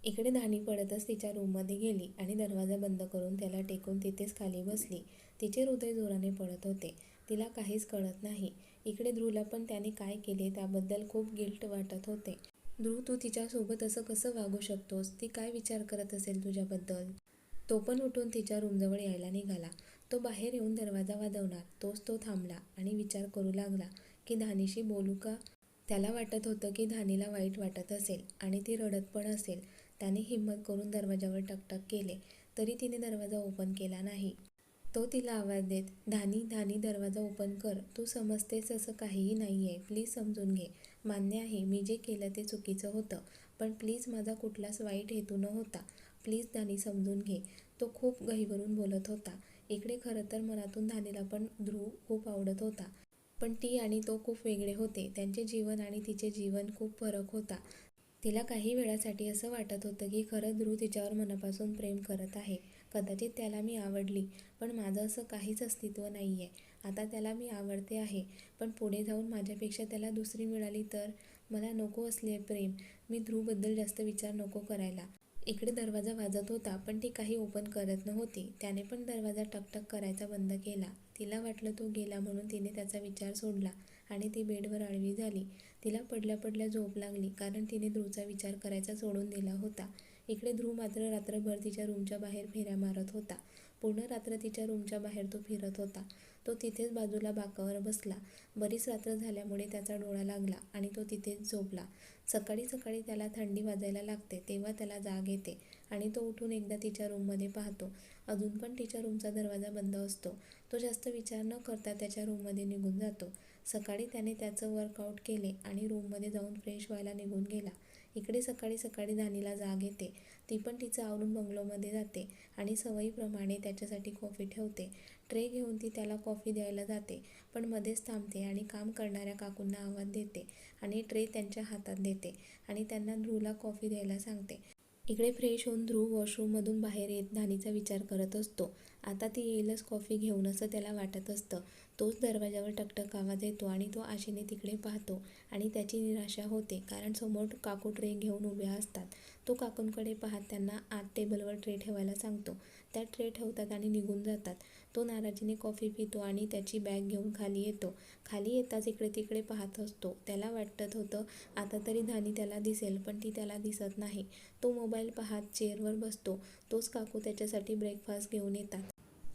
इकडे धानी पडतच तिच्या रूममध्ये गेली आणि दरवाजा बंद करून त्याला टेकून तिथेच खाली बसली. तिचे हृदय जोराने पडत होते. तिला काहीच कळत नाही. इकडे ध्रुवला पण त्याने काय केले त्याबद्दल खूप गिल्ट वाटत होते. ध्रुव, तू तिच्यासोबत असं कसं वागू शकतोस? ती काय विचार करत असेल तुझ्याबद्दल? तो पण उठून तिच्या रूमजवळ यायला निघाला. तो बाहेर येऊन दरवाजा वाजवणार तोच तो थांबला आणि विचार करू लागला की धानीशी बोलू का? त्याला वाटत होतं की धानीला वाईट वाटत असेल आणि ती रडत पण असेल. त्याने हिंमत करून दरवाजावर टकटक केले तरी तिने दरवाजा ओपन केला नाही. तो तिला आवाज देत, धानी धानी दरवाजा ओपन कर, तू समजतेस असं काहीही नाहीये, प्लीज समजून घे. मान्य आहे मी जे केलं ते चुकीचं होतं, पण प्लीज माझा कुठलाच वाईट हेतू न होता. प्लीज धानी समजून घे. तो खूप गहिवरून बोलत होता. इकडे खरं तर मनातून धानीला पण ध्रुव खूप आवडत होता. पण ती आणि तो खूप वेगळे होते. त्यांचे जीवन आणि तिचे जीवन खूप फरक होता. तिला काही वेळासाठी असं वाटत होतं की खरं ध्रुव तिच्यावर मनापासून प्रेम करत आहे. कदाचित त्याला मी आवडली, पण माझं असं काहीच अस्तित्व नाहीये. आता त्याला मी आवडते आहे, पण पुढे जाऊन माझ्यापेक्षा त्याला दुसरी मिळाली तर? मला नको असले प्रेम. मी ध्रुवबद्दल जास्त विचार नको करायला. इकडे दरवाजा वाजत होता पण ती काही ओपन करत नव्हती. त्याने पण दरवाजा टकटक करायचा बंद केला. तिला वाटलं तो गेला म्हणून तिने त्याचा विचार सोडला आणि ती बेडवर आडवी झाली. तिला पडल्या पडल्या झोप लागली कारण तिने ध्रुवचा विचार करायचा सोडून दिला होता. इकडे ध्रुव मात्र रात्रभर तिच्या रूमच्या बाहेर फेऱ्या मारत होता. पूर्ण रात्र तिच्या रूमच्या बाहेर तो फिरत होता. तो तिथेच बाजूला बाकावर बसला. बरीच रात्र झाल्यामुळे त्याचा डोळा लागला आणि तो तिथेच झोपला. सकाळी सकाळी त्याला थंडी वाजायला लागते तेव्हा त्याला जाग येते आणि तो उठून एकदा तिच्या रूममध्ये पाहतो. अजून पण तिच्या रूमचा दरवाजा बंद असतो. तो जास्त विचार न करता त्याच्या रूममध्ये निघून जातो. सकाळी त्याने त्याचं वर्कआउट केले आणि रूममध्ये जाऊन फ्रेश व्हायला निघून गेला. इकडे सकाळी सकाळी धानीला जाग येते. ती पण तिचं आवरून बंगलोमध्ये जाते आणि सवयीप्रमाणे त्याच्यासाठी कॉफी ठेवते. ट्रे घेऊन ती त्याला कॉफी द्यायला जाते, पण मध्येच थांबते आणि काम करणाऱ्या काकूंना आवाज देते आणि ट्रे त्यांच्या हातात देते आणि त्यांना ध्रुवला कॉफी द्यायला सांगते. इकडे फ्रेश होऊन ध्रुव वॉशरूममधून बाहेर येत धानीचा विचार करत असतो. आता ती येईलच कॉफी घेऊन असं त्याला वाटत असतं. तोच दरवाजावर टकटक आवाज येतो आणि तो आशेने तिकडे पाहतो आणि त्याची निराशा होते कारण समोर काकू ट्रे घेऊन उभ्या असतात. तो काकूंकडे पाहत त्यांना आत टेबलवर ट्रे ठेवायला सांगतो. त्या ट्रे ठेवतात आणि निघून जातात. तो नाराजीने कॉफी पितो आणि त्याची बॅग घेऊन खाली येतो. खाली येताच इकडे तिकडे पाहत असतो. त्याला वाटत होतं आता तरी धानी त्याला दिसेल, पण ती त्याला दिसत नाही. तो मोबाईल पाहत चेअरवर बसतो. तोच काकू त्याच्यासाठी ब्रेकफास्ट घेऊन येतात.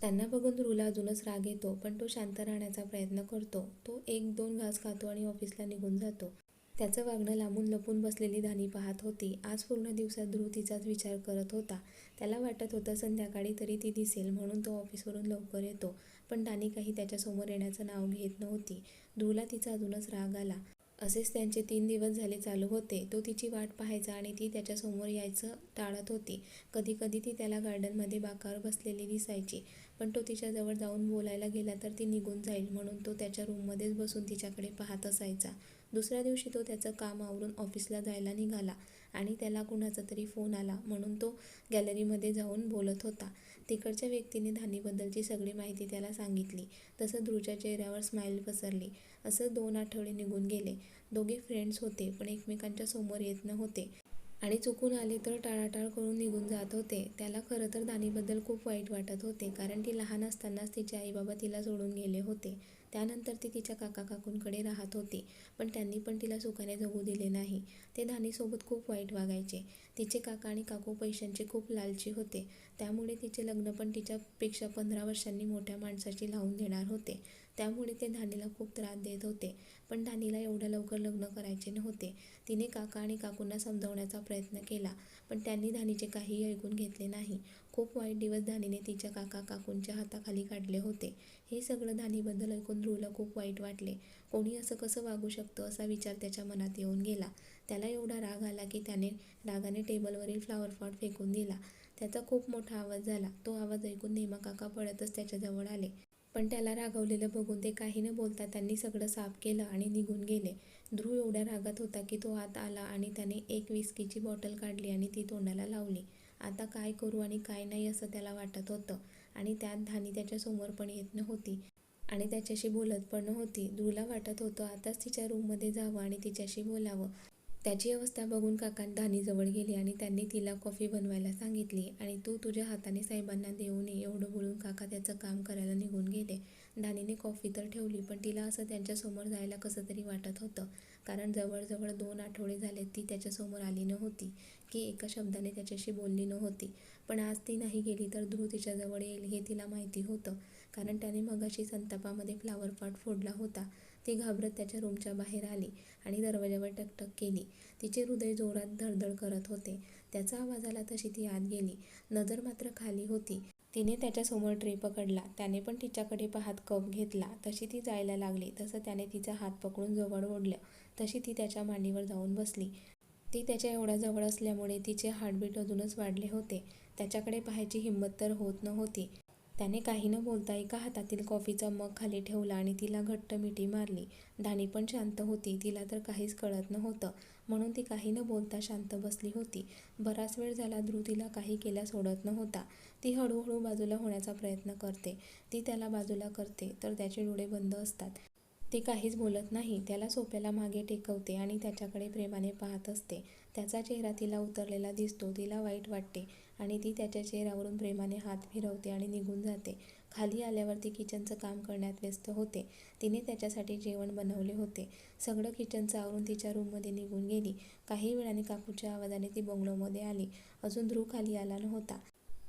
त्यांना बघून ध्रुवला अजूनच राग येतो, पण तो शांत राहण्याचा प्रयत्न करतो. तो 1-2 घास खातो आणि ऑफिसला निघून जातो. त्याचं वागणं लांबून लपून बसलेली धानी पाहत होती. आज पूर्ण दिवसात ध्रुव तिचाच विचार करत होता. त्याला वाटत होतं संध्याकाळी तरी ती दिसेल म्हणून तो ऑफिसवरून लवकर येतो, पण धानी काही त्याच्यासमोर येण्याचं नाव घेत नव्हती. ध्रुवला तिचा अजूनच राग आला. असेच त्यांचे 3 दिवस झाले चालू होते. तो तिची वाट पाहायचा आणि ती त्याच्यासमोर यायचं टाळत होती. कधी कधी ती त्याला गार्डनमध्ये बाकावर बसलेली दिसायची, पण तो तिच्याजवळ जाऊन बोलायला गेला तर ती निघून जाईल म्हणून तो त्याच्या रूममध्येच बसून तिच्याकडे पाहत असायचा. दुसऱ्या दिवशी तो त्याचं काम आवरून ऑफिसला जायला निघाला आणि त्याला कुणाचा तरी फोन आला म्हणून तो गॅलरीमध्ये जाऊन बोलत होता. तिकडच्या व्यक्तीने धानीबद्दलची सगळी माहिती त्याला सांगितली. तसं ध्रुवच्या चेहऱ्यावर स्माईल पसरली. असं 2 आठवडे निघून गेले. दोघे फ्रेंड्स होते पण एकमेकांच्या समोर येत नव्हते आणि चुकून आले तर टाळाटाळ करून निघून जात होते. त्याला खरं तर धानीबद्दल खूप वाईट वाटत होते कारण ती लहान असतानाच तिचे आईबाबा तिला सोडून गेले होते. त्यानंतर ती तिच्या काका-काकूंकडे राहत होती, पण त्यांनी पण तिला सुखाने जगू दिले नाही. ते धानीसोबत खूप वाईट वागायचे. तिचे काका आणि काकू पैशांचे खूप लालची होते, त्यामुळे तिचे लग्न पण तिच्यापेक्षा 15 वर्षांनी मोठ्या माणसाशी लावून देणार होते. त्यामुळे ते धानीला खूप त्रास देत होते, पण धानीला एवढ्या लवकर लग्न करायचे नव्हते. तिने काका आणि काकूंना समजावण्याचा प्रयत्न केला, पण त्यांनी धानीचे काहीही ऐकून घेतले नाही. खूप वाईट दिवस धानीने तिच्या काका-काकूंच्या हाताखाली काढले होते. हे सगळं धानीबद्दल ऐकून ध्रुवला खूप वाईट वाटले. कोणी असं कसं वागू शकतं असा विचार त्याच्या मनात येऊन गेला. त्याला एवढा राग आला की त्याने रागाने टेबलवरील फ्लॉवर पॉट फेकून दिला. त्याचा खूप मोठा आवाज झाला. तो आवाज ऐकून नेमा काका पळतच त्याच्याजवळ आले, पण त्याला रागावलेलं बघून ते काही न बोलता त्यांनी सगळं साफ केलं आणि निघून गेले. ध्रुव एवढ्या रागात होता की तो आत आला आणि त्याने एक विस्कीची बॉटल काढली आणि ती तोंडाला लावली. आता काय करू आणि काय नाही असं त्याला वाटत होतं आणि त्यात धानी त्याच्यासमोर पण येत नव्हती आणि त्याच्याशी बोलत पण नव्हती. ध्रुवला वाटत होतं आताच तिच्या रूममध्ये जावं आणि तिच्याशी बोलावं. त्याची अवस्था बघून काका धानीजवळ गेले आणि त्यांनी तिला कॉफी बनवायला सांगितली आणि तू तुझ्या हाताने साहेबांना देऊ नये एवढं बोलून काका त्याचं काम करायला निघून गेले. धानीने कॉफी तर ठेवली, पण तिला असं त्यांच्यासमोर जायला कसं तरी वाटत होतं. कारण जवळजवळ 2 आठवडे झाले ती त्याच्यासमोर आली नव्हती, की एका शब्दाने त्याच्याशी बोलली नव्हती. पण आज ती नाही गेली तर ध्रुव तिच्याजवळ येईल हे तिला माहिती होतं. कारण त्याने मगाशी संतापामध्ये फ्लॉवर पॉट फोडला होता. ती घाबरत त्याच्या रूमच्या बाहेर आली आणि दरवाजावर टकटक केली. तिचे हृदय जोरात धडधड करत होते. त्याचा आवाज आला तशी ती आत गेली. नजर मात्र खाली होती. तिने त्याच्यासमोर ट्रे पकडला. त्याने पण तिच्याकडे पाहत कप घेतला. तशी ती जायला लागली तसं त्याने तिचा हात पकडून जवळ ओढलं. तशी ती त्याच्या मांडीवर जाऊन बसली. ती त्याच्या एवढ्या जवळ असल्यामुळे तिचे हार्टबीट अजूनच वाढले होते. त्याच्याकडे पाहायची हिंमत तर होत नव्हती. त्याने काही न बोलता एका हातातील कॉफीचा मग खाली ठेवला आणि तिला घट्ट मिठी मारली. धानी पण शांत होती. तिला तर काहीच कळत नव्हतं, म्हणून ती काही न बोलता शांत बसली होती. बराच वेळ झाला ध्रुव तिला काही केल्या सोडत नव्हता. ती हळूहळू बाजूला होण्याचा प्रयत्न करते. ती त्याला बाजूला करते तर त्याचे डोळे बंद असतात. ती काहीच बोलत नाही. त्याला सोफ्याला मागे टेकवते आणि त्याच्याकडे प्रेमाने पाहत असते. त्याचा चेहरा तिला उतरलेला दिसतो. तिला वाईट वाटते आणि ती त्याच्या चेहऱ्यावरून प्रेमाने हात फिरवते आणि निघून जाते. खाली आल्यावर ती किचनचं काम करण्यात व्यस्त होते. तिने त्याच्यासाठी जेवण बनवले होते. सगळं किचनचं आवरून तिच्या रूममध्ये निघून गेली. काही वेळाने काकूच्या आवाजाने ती बंगलोमध्ये आली. अजून ध्रुव खाली आला नव्हता.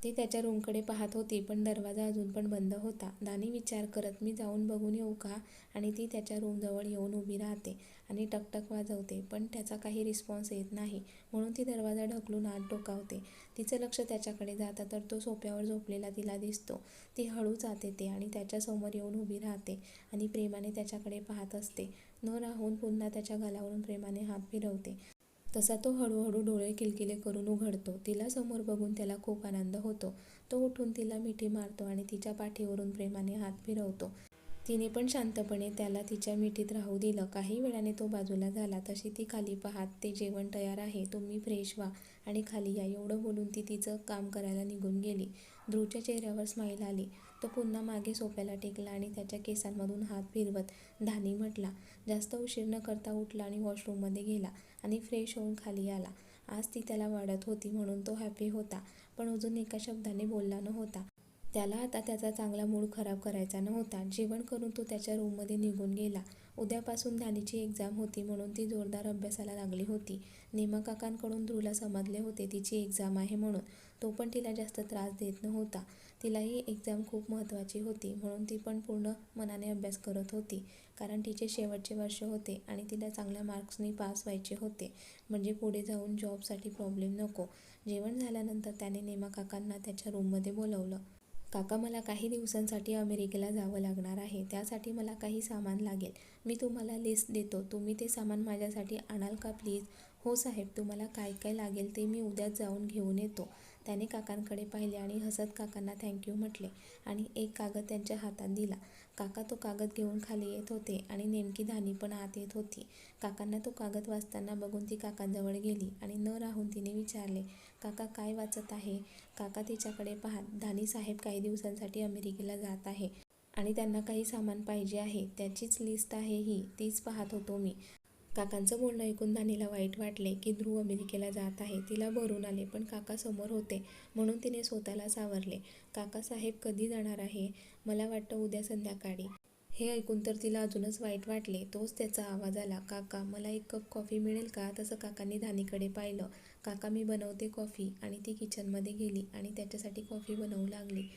ती त्याच्या रूमकडे पाहत होती, पण दरवाजा अजून पण बंद होता. धानी विचार करत मी जाऊन बघून येऊ का? आणि ती त्याच्या रूमजवळ येऊन उभी राहते आणि टकटक वाजवते, पण त्याचा काही रिस्पॉन्स येत नाही. म्हणून ती दरवाजा ढकलून आत डोकावते. तिचं लक्ष त्याच्याकडे जातं तर तो सोफ्यावर झोपलेला तिला दिसतो. ती हळूच आत येते आणि त्याच्यासमोर येऊन उभी राहते आणि प्रेमाने त्याच्याकडे पाहत असते. न राहून पुन्हा त्याच्या गालावरून प्रेमाने हात फिरवते. तसा तो हळूहळू डोळे किलकिले करून उघडतो. तिला समोर बघून त्याला खूप आनंद होतो. तो उठून तिला मिठी मारतो आणि तिच्या पाठीवरून प्रेमाने हात फिरवतो. तिने पण शांतपणे त्याला तिच्या मिठीत राहू दिलं. काही वेळाने तो बाजूला झाला. तशी ती खाली पाहत, ते जेवण तयार आहे, तुम्ही फ्रेश व्हा आणि खाली या एवढं बोलून ती तिचं काम करायला निघून गेली. ध्रुवच्या चेहऱ्यावर स्माईल आली. तो पुन्हा मागे सोफ्याला टेकला आणि त्याच्या केसांमधून हात फिरवत धानी म्हटला. जास्त उशीर न करता उठला आणि वॉशरूममध्ये गेला आणि फ्रेश होऊन खाली आला. आज ती त्याला वाढत होती म्हणून तो हॅपी होता, पण अजून एका शब्दाने बोलला नव्हता. त्याला आता त्याचा चांगला मूड खराब करायचा नव्हता. जेवण करून तो त्याच्या रूममध्ये निघून गेला. उद्यापासून धानीची एक्झाम होती म्हणून ती जोरदार अभ्यासाला लागली होती. नेमा काकांकडून ध्रुवला समजले होते तिची एक्झाम आहे म्हणून. तो पण तिला जास्त त्रास देत नव्हता. तिलाही एक्झाम खूप महत्त्वाची होती म्हणून ती पण पूर्ण मनाने अभ्यास करत होती. कारण तिचे शेवटचे वर्ष होते आणि तिला चांगल्या मार्क्सनी पास व्हायचे होते, म्हणजे पुढे जाऊन जॉबसाठी प्रॉब्लेम नको. जेवण झाल्यानंतर त्याने नेमा काकांना त्याच्या रूममध्ये बोलावलं. काका, मला काही दिवसांसाठी अमेरिकेला जावं लागणार आहे. त्यासाठी मला काही सामान लागेल. मी तुम्हाला लिस्ट देतो. तुम्ही ते सामान माझ्यासाठी आणाल का प्लीज? हो साहेब, तुम्हाला काय काय लागेल ते मी उद्याच जाऊन घेऊन येतो. त्याने काकांकडे पाहिले आणि हसत काकांना थँक्यू म्हटले आणि एक कागद त्यांच्या हातात दिला. काका तो कागद घेऊन खाली येत होते आणि नेमकी धानी पण आत येत होती. काकांना तो कागद वाचताना बघून ती काकांजवळ गेली आणि न राहून तिने विचारले, काका काय वाचत आहे? काका तिच्याकडे पाहत, धानी साहेब काही दिवसांसाठी अमेरिकेला जात आहे आणि त्यांना काही सामान पाहिजे आहे. त्याचीच लिस्ट आहे ही, तीच पाहत होतो मी. काकांचं बोलणं ऐकून धानीला वाईट वाटले की ध्रुव अमेरिकेला जात आहे. तिला भरून आले, पण काका समोर होते म्हणून तिने स्वतःला सावरले. काका साहेब कधी जाणार आहे? मला वाटतं उद्या संध्याकाळी. हे ऐकून तर तिला अजूनच वाईट वाटले. तोच त्याचा आवाज आला, काका मला एक कप कॉफी मिळेल का? तसं काकांनी धानीकडे पाहिलं. काका मी बनवते कॉफी. आणि ती किचनमध्ये गेली आणि त्याच्यासाठी कॉफी बनवू लागली.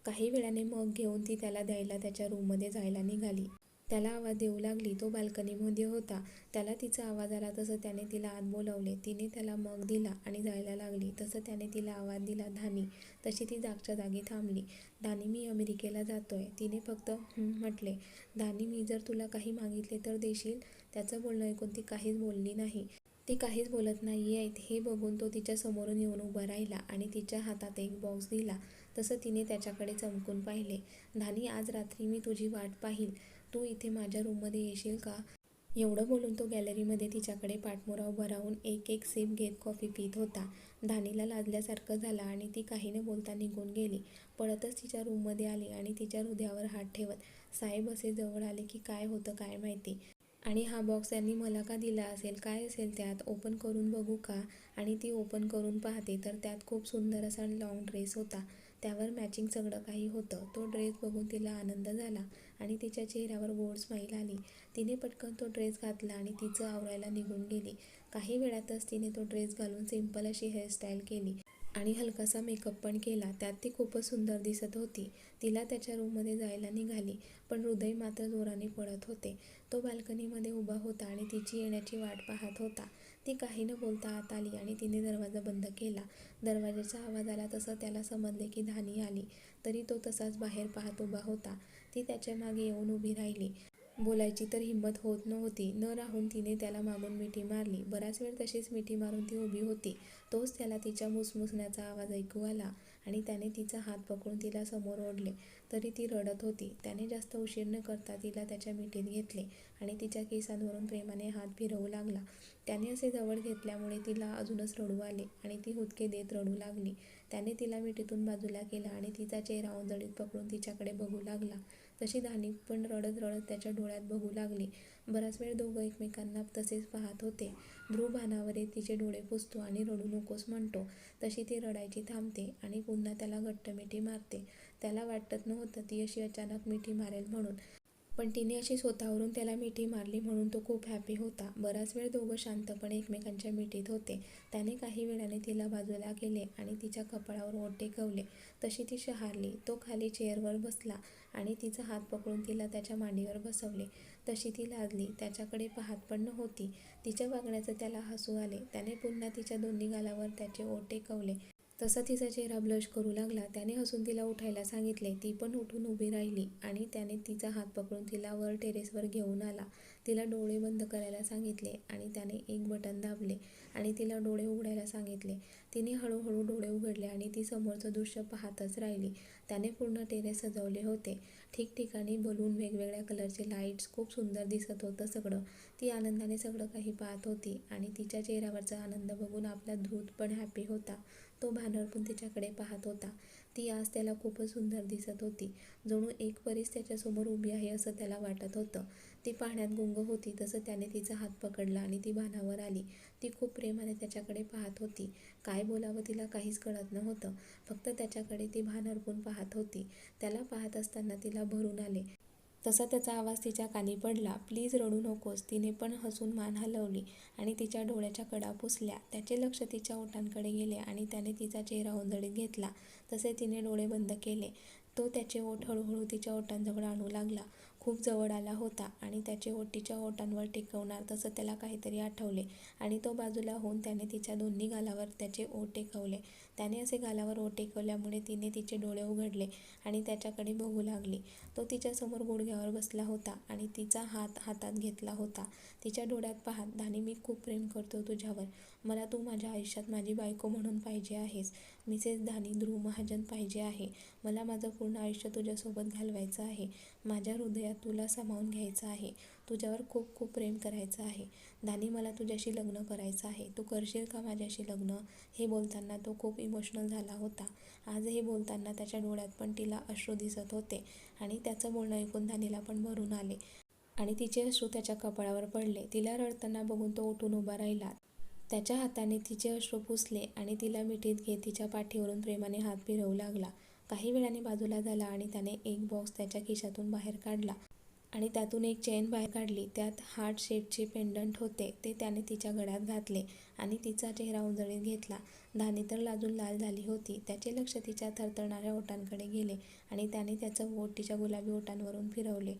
काही वेळाने मग घेऊन ती त्याला द्यायला त्याच्या रूममध्ये जायला निघाली. त्याला आवाज देऊ लागली. तो बाल्कनीमध्ये होता. त्याला तिचा आवाज आला तसं त्याने तिला आत बोलावले. तिने त्याला मग दिला आणि जायला लागली. तसं त्याने तिला आवाज दिला, धानी. तशी ती जागच्या जागी थांबली. धानी मी अमेरिकेला जातोय. तिने फक्त म्हटले. धानी मी जर तुला काही मागितले तर देशील? त्याचं बोलणं ऐकून ती काहीच बोलली नाही. ती काहीच बोलत नाहीये हे बघून तो तिच्या समोरून येऊन उभा राहिला आणि तिच्या हातात एक बॉक्स दिला. तसं तिने त्याच्याकडे चमकून पाहिले. धानी आज रात्री मी तुझी वाट पाहील. तू इथे माझ्या रूममध्ये येशील का? एवढं बोलून तो गॅलरीमध्ये तिच्याकडे पाठमोरा उभा राहून एक एक सिप घेत कॉफी पीत होता. धानीला लाजल्यासारखं झालं आणि ती काही न बोलता निघून गेली. पळतच तिच्या रूममध्ये आली आणि तिच्या हृदयावर हात ठेवत, साहेब असे जवळ आले की काय होतं काय माहिती. आणि हा बॉक्स त्यांनी मला का दिला असेल, काय असेल त्यात, ओपन करून बघू का? आणि ती ओपन करून पाहते तर त्यात खूप सुंदर असा लॉंग ड्रेस होता. त्यावर मॅचिंग सगळं काही होतं. तो ड्रेस बघून तिला आनंद झाला आणि तिच्या चेहऱ्यावर गोड स्माईल आली. तिने पटकन तो ड्रेस घातला आणि तिचं आवरायला निघून गेली. काही वेळातच तिने तो ड्रेस घालून सिंपल अशी हेअरस्टाईल केली आणि हलकासा मेकअप पण केला. त्यात ती खूपच सुंदर दिसत होती. तिला त्याच्या रूममध्ये जायला निघाली, पण हृदय मात्र जोराने पळत होते. तो बाल्कनीमध्ये उभा होता आणि तिची येण्याची वाट पाहत होता. ती काही न बोलता आत आली आणि तिने दरवाजा बंद केला. दरवाजाचा आवाज आला तसं त्याला समजले की धानी आली. तरी तो तसाच बाहेर पाहत उभा होता. ती त्याच्या मागे येऊन उभी राहिली. बोलायची तर हिंमत होत नव्हती. न राहून तिने त्याला मागून मिठी मारली. बराच वेळ तशीच मिठी मारून ती उभी होती. तोच त्याला तिच्या मुसमुसण्याचा आवाज ऐकू आला आणि त्याने तिचा हात पकडून तिला समोर ओढले. तरी ती रडत होती. त्याने जास्त उशीर न करता तिला त्याच्या मिठीत घेतले आणि तिच्या केसांवरून प्रेमाने हात फिरवू लागला. त्याने असे जवळ घेतल्यामुळे तिला अजूनच रडू आले आणि ती हुदके देत रडू लागली. त्याने तिला मिठीतून बाजूला केला आणि तिचा चेहरा ओंजळीत पकडून तिच्याकडे बघू लागला. तशी धानी पण रडत रडत त्याच्या डोळ्यात बघू लागली. बराच वेळ दोघं एकमेकांना तसेच पाहत होते. ध्रुव भानावर येत तिचे डोळे पुसतो आणि रडू नकोस म्हणतो. तशी ती रडायची थांबते आणि पुन्हा त्याला घट्ट मिठी मारते. त्याला वाटत नव्हतं ती अशी अचानक मिठी मारेल म्हणून, पण तिने अशी स्वतःवरून त्याला मिठी मारली म्हणून तो खूप हॅपी होता. बराच वेळ दोघं शांतपणे एकमेकांच्या मिठीत होते. त्याने काही वेळाने तिला बाजूला केले आणि तिच्या कपाळावर ओठ टेकवले. तशी ती शहारली. तो खाली चेअरवर बसला आणि तिचा हात पकडून तिला त्याच्या मांडीवर बसवले. तशी ती लाजली. त्याच्याकडे पाहत पण नव्हती. तिच्या वागण्याचं त्याला हसू आले. त्याने पुन्हा तिच्या दोन्ही गालावर त्याचे ओठ टेकवले. तसा तिचा चेहरा ब्लश करू लागला. त्याने हसून तिला उठायला सांगितले. ती पण उठून उभी राहिली आणि त्याने तिचा हात पकडून तिला वर टेरेसवर घेऊन आला. तिला डोळे बंद करायला सांगितले आणि त्याने एक बटन दाबले आणि तिला डोळे उघडायला सांगितले. तिने हळूहळू डोळे उघडले आणि ती समोरचं दृश्य पाहतच राहिली. त्याने पूर्ण टेरेस सजवले होते. ठिकठिकाणी बलून, वेगवेगळ्या कलरचे लाईट्स, खूप सुंदर दिसत होतं सगळं. ती आनंदाने सगळं काही पाहत होती आणि तिच्या चेहऱ्यावरचा आनंद बघून आपला ध्रुव पण हॅपी होता. तो भानावर तिच्याकडे पाहत होता. ती आज त्याला खूपच सुंदर दिसत होती. जणू एक परीच त्याच्यासमोर उभी आहे असं त्याला वाटत होतं. ती पाहण्यात गुंग होती तसं त्याने तिचा हात पकडला आणि ती भानावर आली. ती खूप प्रेमाने त्याच्याकडे पाहत होती. काय बोलावं तिला काहीच कळत नव्हतं. फक्त त्याच्याकडे ती भान हरपून पाहत होती. त्याला पाहत असताना तिला भरून आले. तसा त्याचा आवाज तिच्या कानी पडला. प्लीज रडू नकोस. तिने पण हसून मान हलवली आणि तिच्या डोळ्याच्या कडा पुसल्या. त्याचे लक्ष तिच्या ओठांकडे गेले आणि त्याने तिचा चेहरा ओंजळीत घेतला. तसे तिने डोळे बंद केले. तो त्याचे ओठ हळूहळू तिच्या ओठांजवळ आणू लागला. खूप जवळ आला होता आणि त्याचे ओठ तिच्या ओठांवर टेकवणार तसं त्याला काहीतरी आठवले आणि तो बाजूला होऊन त्याने तिच्या दोन्ही गालावर त्याचे ओठ टेकवले. त्याने असे गालावर ओठ टेकवल्यामुळे तिने तिचे डोळे उघडले आणि त्याच्याकडे बघू लागली. तो तिच्यासमोर गुडघ्यावर बसला होता आणि तिचा हात हातात घेतला होता. तिच्या डोळ्यात पाहत, धानी, मी खूप प्रेम करतो तुझ्यावर. मला तू माझ्या आयुष्यात माझी बायको म्हणून पाहिजे आहेस. मिसेस धानी ध्रुव महाजन पाहिजे आहे. मला माझं पूर्ण आयुष्य तुझ्यासोबत घालवायचं आहे. माझ्या हृदयात तुला सामावून घ्यायचं आहे. तुझ्यावर खूप खूप प्रेम करायचं आहे. धानी, मला तुझ्याशी लग्न करायचं आहे. तू करशील का माझ्याशी लग्न? हे बोलताना तो खूप इमोशनल झाला होता. आज हे बोलताना त्याच्या डोळ्यात पण तिला अश्रू दिसत होते आणि त्याचं बोलणं ऐकून धानीला पण भरून आले आणि तिचे अश्रू त्याच्या कपाळावर पडले. तिला रडताना बघून तो उठून उभा राहिला. त्याच्या हाताने तिचे अश्रू पुसले आणि तिला मिठीत घेत तिच्या पाठीवरून प्रेमाने हात फिरवू लागला. काही वेळाने बाजूला झाला आणि त्याने एक बॉक्स त्याच्या खिशातून बाहेर काढला आणि त्यातून एक चेन बाहेर काढली. त्यात हार्ट शेपचे पेंडंट होते. ते त्याने तिच्या गळ्यात घातले आणि तिचा चेहरा ओंजळीत घेतला. धानी तर लाजून लाल झाली होती. त्याचे लक्ष तिच्या थरथरणाऱ्या ओठांकडे गेले आणि त्याने त्याचं ओठ तिच्या गुलाबी ओठांवरून फिरवले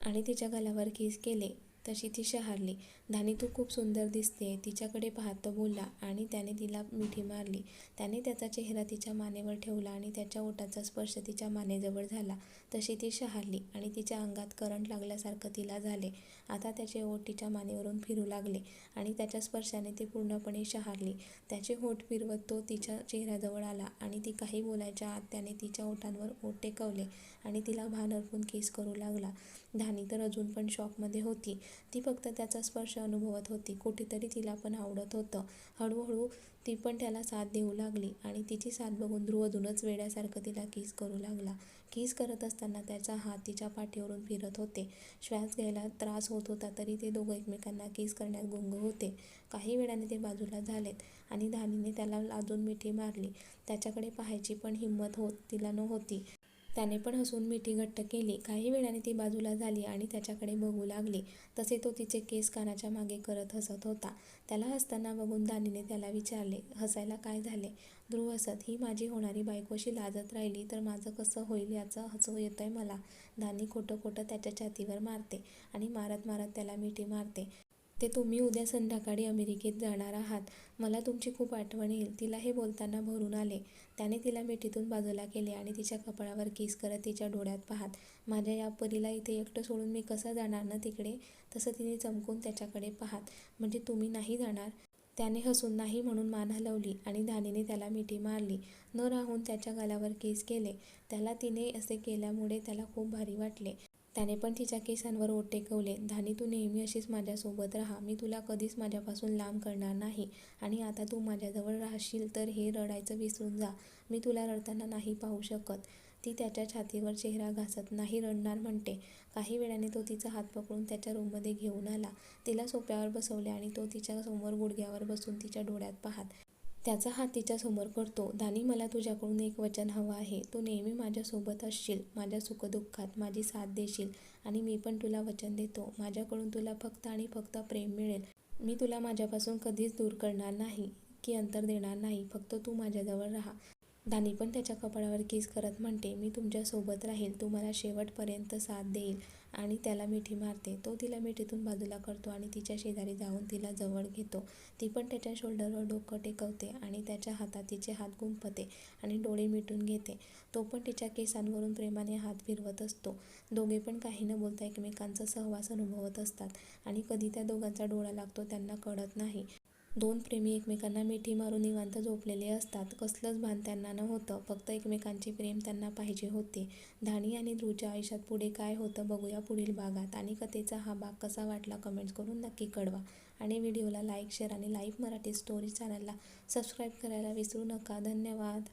आणि तिच्या गालावर किस केले. तशी ती शहारली. धानी, तू खूप सुंदर दिसतेय, तिच्याकडे पाहत तो बोलला आणि त्याने तिला मिठी मारली. त्याने त्याचा चेहरा तिच्या मानेवर ठेवला आणि त्याच्या ओठाचा स्पर्श तिच्या मानेजवळ झाला. तशी ती शहारली आणि तिच्या अंगात करंट लागल्यासारखं तिला झाले. आता त्याचे ओठ तिच्या मानेवरून फिरू लागले आणि त्याच्या स्पर्शाने ती पूर्णपणे शहारली. त्याचे ओठ फिरवत तो तिच्या चेहऱ्याजवळ आला आणि ती काही बोलायच्या आत त्याने तिच्या ओठांवर ओठ टेकवले आणि तिला भान हरपून किस करू लागला. धानी तर अजून पण शॉकमध्ये होती. ती फक्त त्याचा स्पर्श अनुभवत होती. कुठेतरी तिला पण आवडत होतं. हळूहळू ती पण त्याला साथ देऊ लागली आणि तिची साथ बघून ध्रुव अजूनच वेड्यासारखं तिला किस करू लागला. किस करत असताना त्याचा हात तिच्या पाठीवरून फिरत होते. श्वास घ्यायला त्रास होत होता तरी ते दोघं एकमेकांना किस करण्यात गुंग होते. काही वेळाने ते बाजूला झालेत आणि धानीने त्याला अजून मिठी मारली. त्याच्याकडे पाहायची पण हिंमत तिला नव्हती. त्याने पण हसून मिठी घट्ट केली. काही वेळाने ती बाजूला झाली आणि त्याच्याकडे बघू लागली. तसे तो तिचे केस कानाच्या मागे करत हसत होता. त्याला हसताना बघून धानीने त्याला विचारले, हसायला काय झाले? ध्रुव हसत, ही माझी होणारी बायको अशी लाजत राहिली तर माझं कसं होईल याचं हसू येतंय मला. धानी खोटं खोटं त्याच्या छातीवर मारते आणि मारत मारत त्याला मिठी मारते. ते तुम्ही उद्या संध्याकाळी अमेरिकेत जाणार आहात. मला तुमची खूप आठवण येईल. तिला हे बोलताना भरून आले. त्याने तिला मिठीतून बाजूला केले आणि तिच्या कपाळावर किस करत तिच्या डोळ्यात पाहत, माझ्या या परीला इथे एकटं सोडून मी कसा जाणार ना तिकडे? तसं तिने चमकून त्याच्याकडे पाहत, म्हणजे तुम्ही नाही जाणार? त्याने हसून नाही म्हणून मान हलवली आणि धानीने त्याला मिठी मारली. न राहून त्याच्या गालावर किस केले. त्याला तिने असे केल्यामुळे त्याला खूप भारी वाटले. त्याने पण तिच्या केसांवर ओठ टेकवले. धानी, तू नेहमी अशीच माझ्यासोबत राहा. मी तुला कधीच माझ्यापासून लांब करणार नाही. आणि आता तू माझ्याजवळ राहशील तर हे रडायचं विसरून जा. मी तुला रडताना नाही पाहू शकत. ती त्याच्या छातीवर चेहरा घासत, नाही रडणार म्हणते. काही वेळाने तो तिचा हात पकडून त्याच्या रूममध्ये घेऊन आला. तिला सोफ्यावर बसवले आणि तो तिच्या समोर गुडघ्यावर बसून तिच्या डोळ्यात पाहत त्याचा हात तिच्या समोर करतो. धानी, मला तुझ्याकडून एक वचन हवं आहे. तू नेहमी माझ्यासोबत असशील. माझ्या सुखदुःखात माझी साथ देशील. आणि मी पण तुला वचन देतो, माझ्याकडून तुला फक्त आणि फक्त प्रेम मिळेल. मी तुला माझ्यापासून कधीच दूर करणार नाही की अंतर देणार नाही. फक्त तू माझ्याजवळ राहा. धानी पण त्याच्या कपाळावर किस करत म्हणते, मी तुमच्यासोबत राहील. तू मला शेवटपर्यंत साथ देईल. आणि त्याला मिठी मारते. तो तिला मिठीतून बाजूला करतो आणि तिच्या शेजारी जाऊन तिला जवळ घेतो. ती पण त्याच्या शोल्डरवर डोकं टेकवते आणि त्याच्या हातात तिचे हात गुंफते आणि डोळे मिटून घेते. तो पण तिच्या केसांवरून प्रेमाने हात फिरवत असतो. दोघे पण काही न बोलता एकमेकांचा सहवास अनुभवत असतात आणि कधी त्या दोघांचा डोळा लागतो त्यांना कळत नाही. दोन प्रेमी एकमेकांना मिठी मारून निवांत झोपलेले असतात. कसलंच भान त्यांना नव्हतं. फक्त एकमेकांचे प्रेम त्यांना पाहिजे होते. धानी आणि ध्रुवच्या आयुष्यात पुढे काय होतं बघूया पुढील भागात. आणि कथेचा हा भाग कसा वाटला कमेंट्स करून नक्की कळवा. आणि व्हिडिओला लाईक, शेअर आणि लाईव्ह मराठी स्टोरी चॅनलला सबस्क्राईब करायला विसरू नका. धन्यवाद.